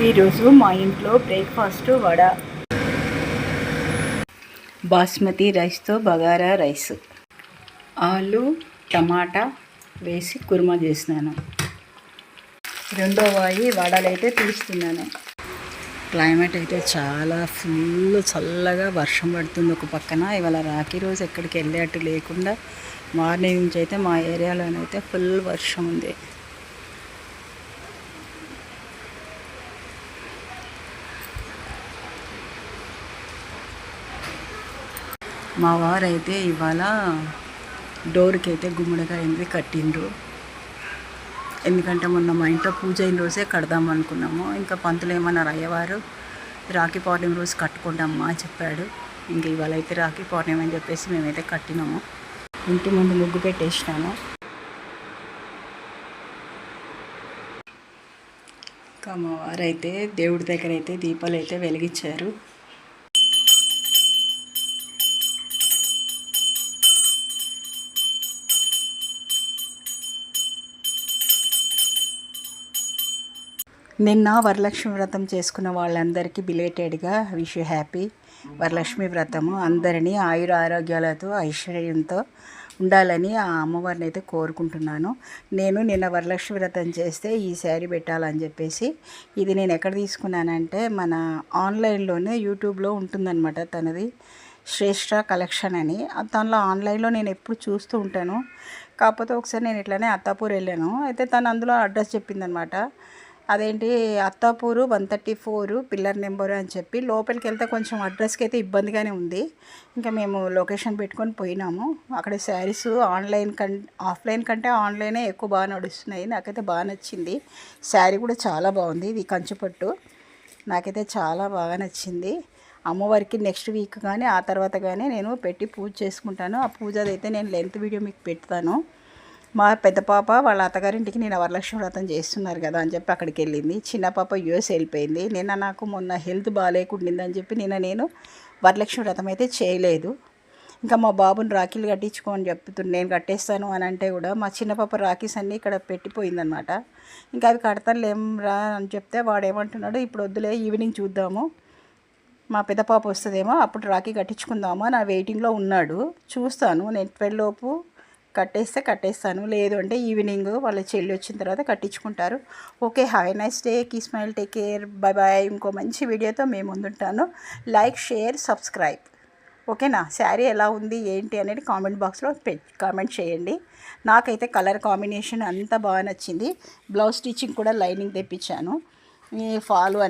ఈరోజు మా ఇంట్లో బ్రేక్ఫాస్ట్ వడ, బాస్మతి రైస్తో బగారా రైస్, ఆలు టమాటా వేసి కుర్మా చేసినాను. రెండో వాయి వడలు అయితే తీస్తున్నాను. క్లైమేట్ అయితే చాలా ఫుల్ చల్లగా వర్షం పడుతుంది ఒక పక్కన. ఇవాళ రాఖీ రోజు ఎక్కడికి వెళ్ళేట్టు లేకుండా మార్నింగ్ నుంచి అయితే మా ఏరియాలోనైతే ఫుల్ వర్షం ఉంది. మా వారైతే ఇవాళ డోర్కి అయితే గుమ్మడికాయ అనేది కట్టిండ్రు. ఎందుకంటే మొన్న మా ఇంట్లో పూజ అయిన రోజే కడదాం అనుకున్నాము. ఇంకా పంతులు ఏమన్నారు, అయ్యవారు రాఖీ పౌర్ణమి రోజు కట్టుకుంటామా అని చెప్పాడు. ఇంక ఇవాళ అయితే రాఖీ పౌర్ణమి అని చెప్పేసి మేమైతే కట్టినాము. ఇంటి ముందు ముగ్గు పెట్టేసినాను. ఇంకా మా వారైతే దేవుడి దగ్గర అయితే దీపాలు అయితే వెలిగించారు. నిన్న వరలక్ష్మి వ్రతం చేసుకున్న వాళ్ళందరికీ బిలేటెడ్గా విష్ యూ హ్యాపీ వరలక్ష్మి వ్రతము. అందరినీ ఆయుర ఆరోగ్యాలతో ఐశ్వర్యంతో ఉండాలని ఆ అమ్మవారిని అయితే కోరుకుంటున్నాను. నేను నిన్న వరలక్ష్మి వ్రతం చేస్తే ఈ శారీ పెట్టాలని చెప్పేసి ఇది నేను ఎక్కడ తీసుకున్నానంటే మన ఆన్లైన్లోనే యూట్యూబ్లో ఉంటుందన్నమాట. తనది శ్రేష్ఠ కలెక్షన్ అని. దానిలో ఆన్లైన్లో నేను ఎప్పుడు చూస్తూ ఉంటాను. కాకపోతే ఒకసారి నేను ఇట్లానే అత్తాపూర్ వెళ్ళాను. అయితే తను అందులో అడ్రస్ చెప్పిందనమాట. అదేంటి అత్తాపూరు 134 పిల్లర్ నెంబరు అని చెప్పి. లోపలికి వెళ్తే కొంచెం అడ్రస్కి అయితే ఇబ్బందిగానే ఉంది. ఇంకా మేము లొకేషన్ పెట్టుకొని పోయినాము. అక్కడ శారీస్ ఆఫ్లైన్ కంటే ఆన్లైనే ఎక్కువ బాగా నడుస్తున్నాయి. నాకైతే బాగా నచ్చింది. శారీ కూడా చాలా బాగుంది. ఇది కంచుపట్టు. నాకైతే చాలా బాగా నచ్చింది. అమ్మవారికి నెక్స్ట్ వీక్ కానీ ఆ తర్వాత కానీ నేను పెట్టి పూజ చేసుకుంటాను. ఆ పూజదైతే నేను లెంత్ వీడియో మీకు పెడతాను. మా పెద్ద పాప వాళ్ళ అత్తగారింటికి నేను వరలక్ష్మి వ్రతం చేస్తున్నారు కదా అని చెప్పి అక్కడికి వెళ్ళింది. చిన్న పాప యూఎస్ వెళ్ళిపోయింది. నాకు మొన్న హెల్త్ బాగాలేకుండిందని చెప్పి నేను వరలక్ష్మి వ్రతం అయితే చేయలేదు. ఇంకా మా బాబుని రాఖీలు కట్టించుకోని చెప్తుంది. నేను కట్టేస్తాను అని అంటే కూడా మా చిన్న పాప రాఖీస్ అన్నీ ఇక్కడ పెట్టిపోయిందనమాట. ఇంకా అవి కడతానులేం రా అని చెప్తే వాడు ఏమంటున్నాడు, ఇప్పుడు వద్దులే ఈవినింగ్ చూద్దాము, మా పెద్ద పాప వస్తుందేమో అప్పుడు రాఖీ కట్టించుకుందాము నా వెయిటింగ్లో ఉన్నాడు. చూస్తాను, నేను 12 లోపు కట్టేస్తాను. లేదు అంటే ఈవినింగ్ వాళ్ళ చెల్లి వచ్చిన తర్వాత కట్టించుకుంటారు. Okay, have a nice day, keep smile, take care, bye bye. ఇంకో మంచి వీడియోతో మేము ముందుంటాను. Like, share, subscribe. ఓకేనా? శారీ ఎలా ఉంది ఏంటి అనేది కామెంట్ బాక్స్లో కామెంట్ చేయండి. నాకైతే కలర్ కాంబినేషన్ అంతా బాగా నచ్చింది. బ్లౌజ్ స్టిచ్చింగ్ కూడా లైనింగ్ తెప్పించాను. ఈ ఫాలు అన్నీ